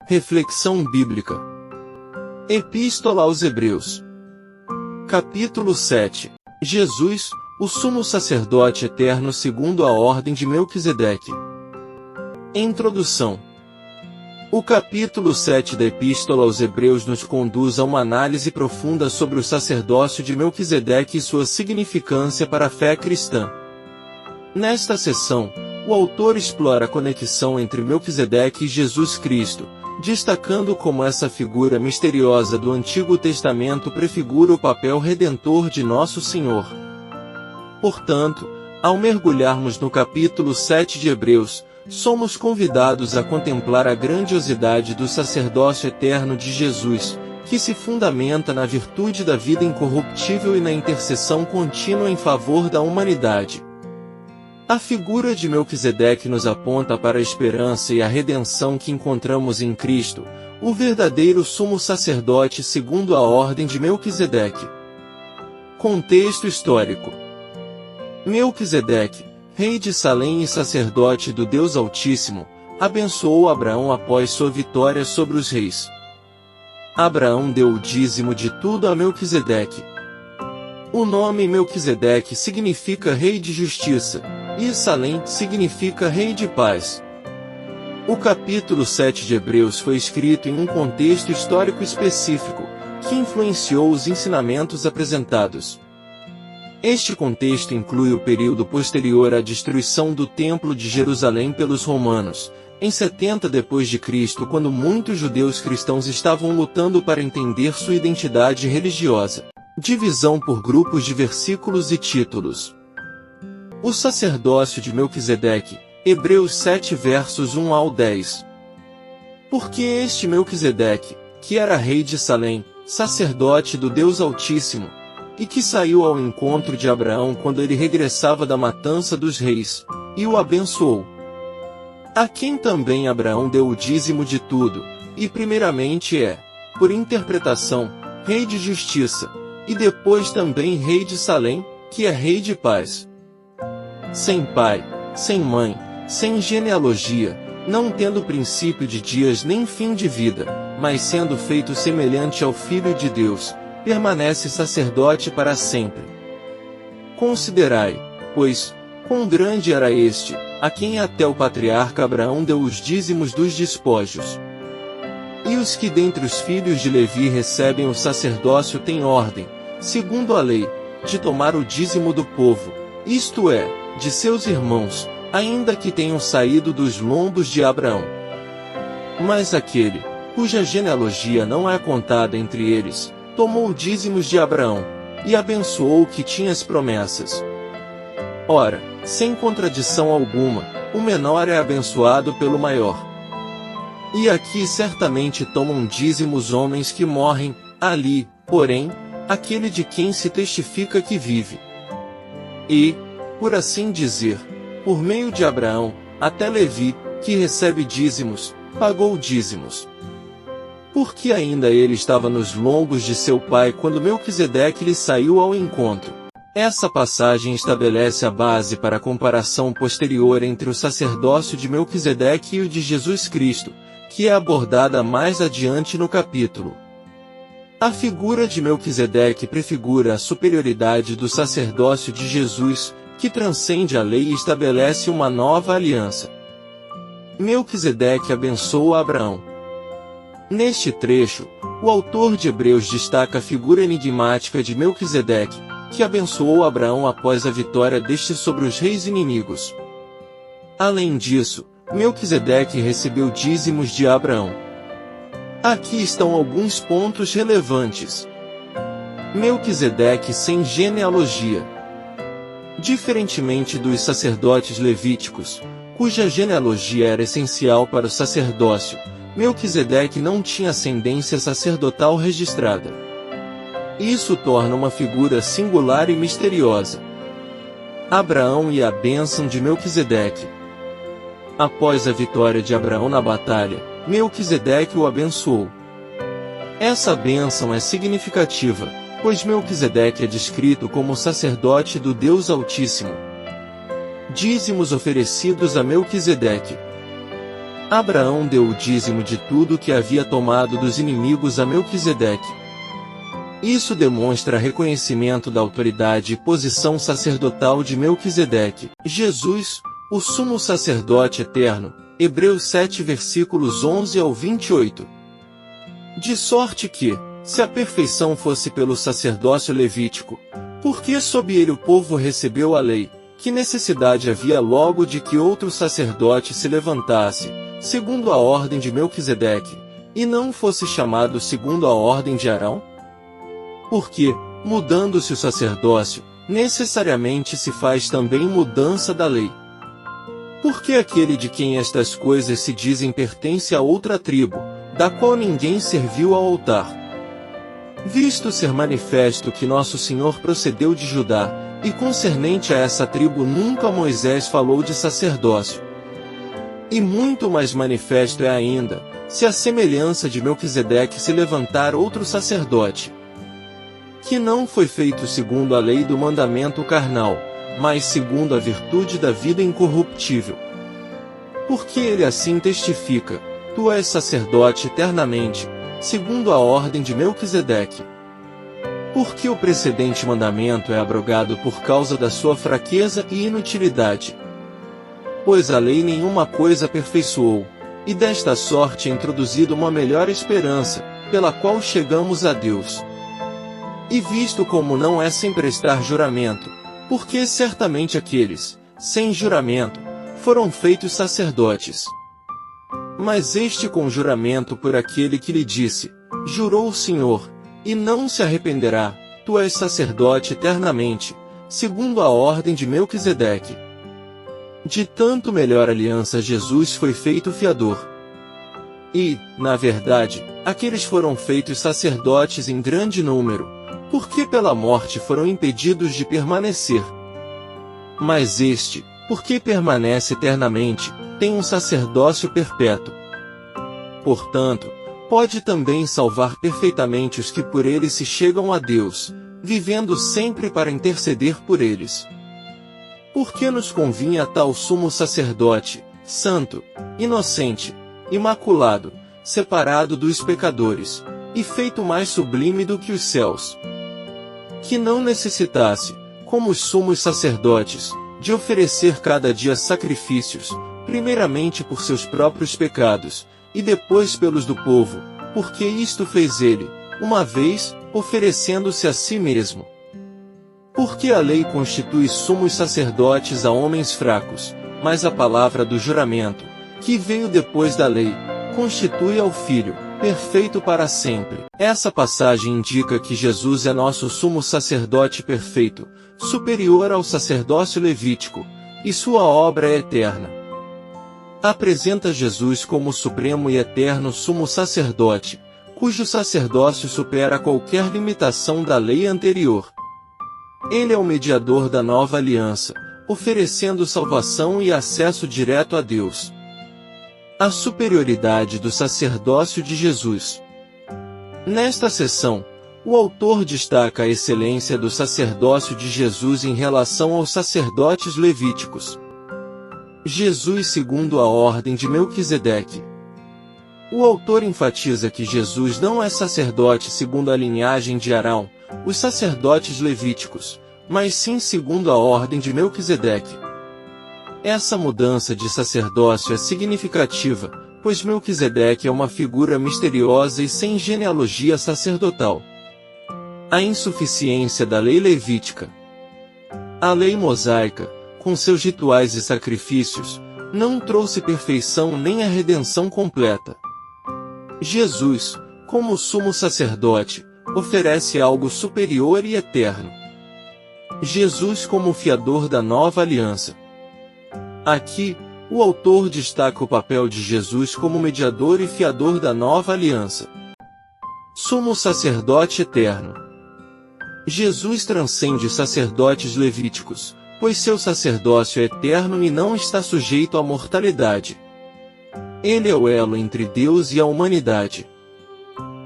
Reflexão bíblica. Epístola aos Hebreus. Capítulo 7. Jesus, o sumo sacerdote eterno segundo a ordem de Melquisedeque. Introdução. O capítulo 7 da Epístola aos Hebreus nos conduz a uma análise profunda sobre o sacerdócio de Melquisedeque e sua significância para a fé cristã. Nesta seção, o autor explora a conexão entre Melquisedeque e Jesus Cristo, destacando como essa figura misteriosa do Antigo Testamento prefigura o papel redentor de Nosso Senhor. Portanto, ao mergulharmos no capítulo 7 de Hebreus, somos convidados a contemplar a grandiosidade do sacerdócio eterno de Jesus, que se fundamenta na virtude da vida incorruptível e na intercessão contínua em favor da humanidade. A figura de Melquisedeque nos aponta para a esperança e a redenção que encontramos em Cristo, o verdadeiro sumo sacerdote segundo a ordem de Melquisedeque. Contexto histórico. Melquisedeque, rei de Salém e sacerdote do Deus Altíssimo, abençoou Abraão após sua vitória sobre os reis. Abraão deu o dízimo de tudo a Melquisedeque. O nome Melquisedeque significa rei de justiça, e Salém significa rei de paz. O capítulo 7 de Hebreus foi escrito em um contexto histórico específico, que influenciou os ensinamentos apresentados. Este contexto inclui o período posterior à destruição do Templo de Jerusalém pelos romanos, em 70 d.C., quando muitos judeus cristãos estavam lutando para entender sua identidade religiosa. Divisão por grupos de versículos e títulos. O sacerdócio de Melquisedeque, Hebreus 7 versos 1 ao 10. Porque este Melquisedeque, que era rei de Salém, sacerdote do Deus Altíssimo, e que saiu ao encontro de Abraão quando ele regressava da matança dos reis, e o abençoou. A quem também Abraão deu o dízimo de tudo, e primeiramente é, por interpretação, rei de justiça, e depois também rei de Salém, que é rei de paz. Sem pai, sem mãe, sem genealogia, não tendo princípio de dias nem fim de vida, mas sendo feito semelhante ao Filho de Deus, permanece sacerdote para sempre. Considerai, pois, quão grande era este, a quem até o patriarca Abraão deu os dízimos dos despojos. E os que dentre os filhos de Levi recebem o sacerdócio têm ordem, segundo a lei, de tomar o dízimo do povo, isto é, de seus irmãos, ainda que tenham saído dos lombos de Abraão. Mas aquele, cuja genealogia não é contada entre eles, tomou dízimos de Abraão, e abençoou o que tinha as promessas. Ora, sem contradição alguma, o menor é abençoado pelo maior. E aqui certamente tomam dízimo os homens que morrem, ali, porém, aquele de quem se testifica que vive. E, por assim dizer, por meio de Abraão, até Levi, que recebe dízimos, pagou dízimos. Porque ainda ele estava nos lombos de seu pai quando Melquisedeque lhe saiu ao encontro. Essa passagem estabelece a base para a comparação posterior entre o sacerdócio de Melquisedeque e o de Jesus Cristo, que é abordada mais adiante no capítulo. A figura de Melquisedeque prefigura a superioridade do sacerdócio de Jesus, que transcende a lei e estabelece uma nova aliança. Melquisedeque abençoa Abraão. Neste trecho, o autor de Hebreus destaca a figura enigmática de Melquisedeque, que abençoou Abraão após a vitória deste sobre os reis inimigos. Além disso, Melquisedeque recebeu dízimos de Abraão. Aqui estão alguns pontos relevantes. Melquisedeque sem genealogia. Diferentemente dos sacerdotes levíticos, cuja genealogia era essencial para o sacerdócio, Melquisedeque não tinha ascendência sacerdotal registrada. Isso torna uma figura singular e misteriosa. Abraão e a bênção de Melquisedeque. Após a vitória de Abraão na batalha, Melquisedeque o abençoou. Essa bênção é significativa, pois Melquisedeque é descrito como sacerdote do Deus Altíssimo. Dízimos oferecidos a Melquisedeque. Abraão deu o dízimo de tudo que havia tomado dos inimigos a Melquisedeque. Isso demonstra reconhecimento da autoridade e posição sacerdotal de Melquisedeque. Jesus, o sumo sacerdote eterno, Hebreus 7 versículos 11 ao 28. De sorte que, se a perfeição fosse pelo sacerdócio levítico, por que sob ele o povo recebeu a lei? Que necessidade havia logo de que outro sacerdote se levantasse, segundo a ordem de Melquisedeque, e não fosse chamado segundo a ordem de Arão? Porque, mudando-se o sacerdócio, necessariamente se faz também mudança da lei. Porque aquele de quem estas coisas se dizem pertence a outra tribo, da qual ninguém serviu ao altar. Visto ser manifesto que nosso Senhor procedeu de Judá, e concernente a essa tribo nunca Moisés falou de sacerdócio. E muito mais manifesto é ainda, se a semelhança de Melquisedeque se levantar outro sacerdote, que não foi feito segundo a lei do mandamento carnal, mas segundo a virtude da vida incorruptível. Porque ele assim testifica: tu és sacerdote eternamente, segundo a ordem de Melquisedeque. Porque o precedente mandamento é abrogado por causa da sua fraqueza e inutilidade. Pois a lei nenhuma coisa aperfeiçoou, e desta sorte é introduzida uma melhor esperança, pela qual chegamos a Deus. E visto como não é sem prestar juramento, porque certamente aqueles, sem juramento, foram feitos sacerdotes. Mas este com juramento por aquele que lhe disse: jurou o Senhor, e não se arrependerá, tu és sacerdote eternamente, segundo a ordem de Melquisedeque. De tanto melhor aliança Jesus foi feito fiador. E, na verdade, aqueles foram feitos sacerdotes em grande número, porque pela morte foram impedidos de permanecer. Mas este, porque permanece eternamente, tem um sacerdócio perpétuo. Portanto, pode também salvar perfeitamente os que por ele se chegam a Deus, vivendo sempre para interceder por eles. Porque nos convinha tal sumo sacerdote, santo, inocente, imaculado, separado dos pecadores, e feito mais sublime do que os céus, que não necessitasse, como os sumos sacerdotes, de oferecer cada dia sacrifícios, primeiramente por seus próprios pecados, e depois pelos do povo, porque isto fez ele, uma vez, oferecendo-se a si mesmo. Porque a lei constitui sumos sacerdotes a homens fracos, mas a palavra do juramento, que veio depois da lei, constitui ao Filho, perfeito para sempre. Essa passagem indica que Jesus é nosso sumo sacerdote perfeito, superior ao sacerdócio levítico, e sua obra é eterna. Apresenta Jesus como supremo e eterno sumo sacerdote, cujo sacerdócio supera qualquer limitação da lei anterior. Ele é o mediador da nova aliança, oferecendo salvação e acesso direto a Deus. A superioridade do sacerdócio de Jesus. Nesta seção, o autor destaca a excelência do sacerdócio de Jesus em relação aos sacerdotes levíticos. Jesus segundo a ordem de Melquisedeque. O autor enfatiza que Jesus não é sacerdote segundo a linhagem de Arão, os sacerdotes levíticos, mas sim segundo a ordem de Melquisedeque. Essa mudança de sacerdócio é significativa, pois Melquisedeque é uma figura misteriosa e sem genealogia sacerdotal. A insuficiência da lei levítica. A lei mosaica, com seus rituais e sacrifícios, não trouxe perfeição nem a redenção completa. Jesus, como sumo sacerdote, oferece algo superior e eterno. Jesus como fiador da nova aliança. Aqui, o autor destaca o papel de Jesus como mediador e fiador da nova aliança. Sumo sacerdote eterno. Jesus transcende sacerdotes levíticos, pois seu sacerdócio é eterno e não está sujeito à mortalidade. Ele é o elo entre Deus e a humanidade.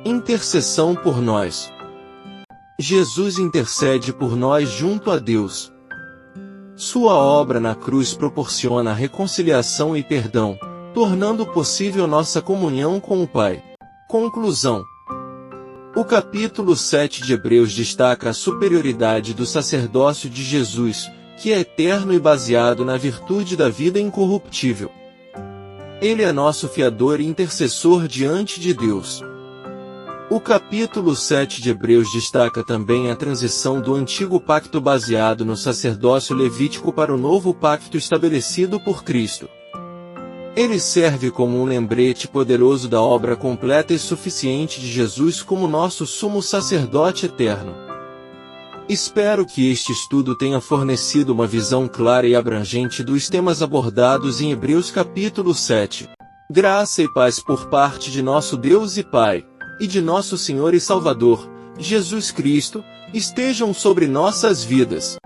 Intercessão por nós. Jesus intercede por nós junto a Deus. Sua obra na cruz proporciona reconciliação e perdão, tornando possível nossa comunhão com o Pai. Conclusão. O capítulo 7 de Hebreus destaca a superioridade do sacerdócio de Jesus, que é eterno e baseado na virtude da vida incorruptível. Ele é nosso fiador e intercessor diante de Deus. O capítulo 7 de Hebreus destaca também a transição do antigo pacto baseado no sacerdócio levítico para o novo pacto estabelecido por Cristo. Ele serve como um lembrete poderoso da obra completa e suficiente de Jesus como nosso sumo sacerdote eterno. Espero que este estudo tenha fornecido uma visão clara e abrangente dos temas abordados em Hebreus capítulo 7. Graça e paz por parte de nosso Deus e Pai, e de nosso Senhor e Salvador, Jesus Cristo, estejam sobre nossas vidas.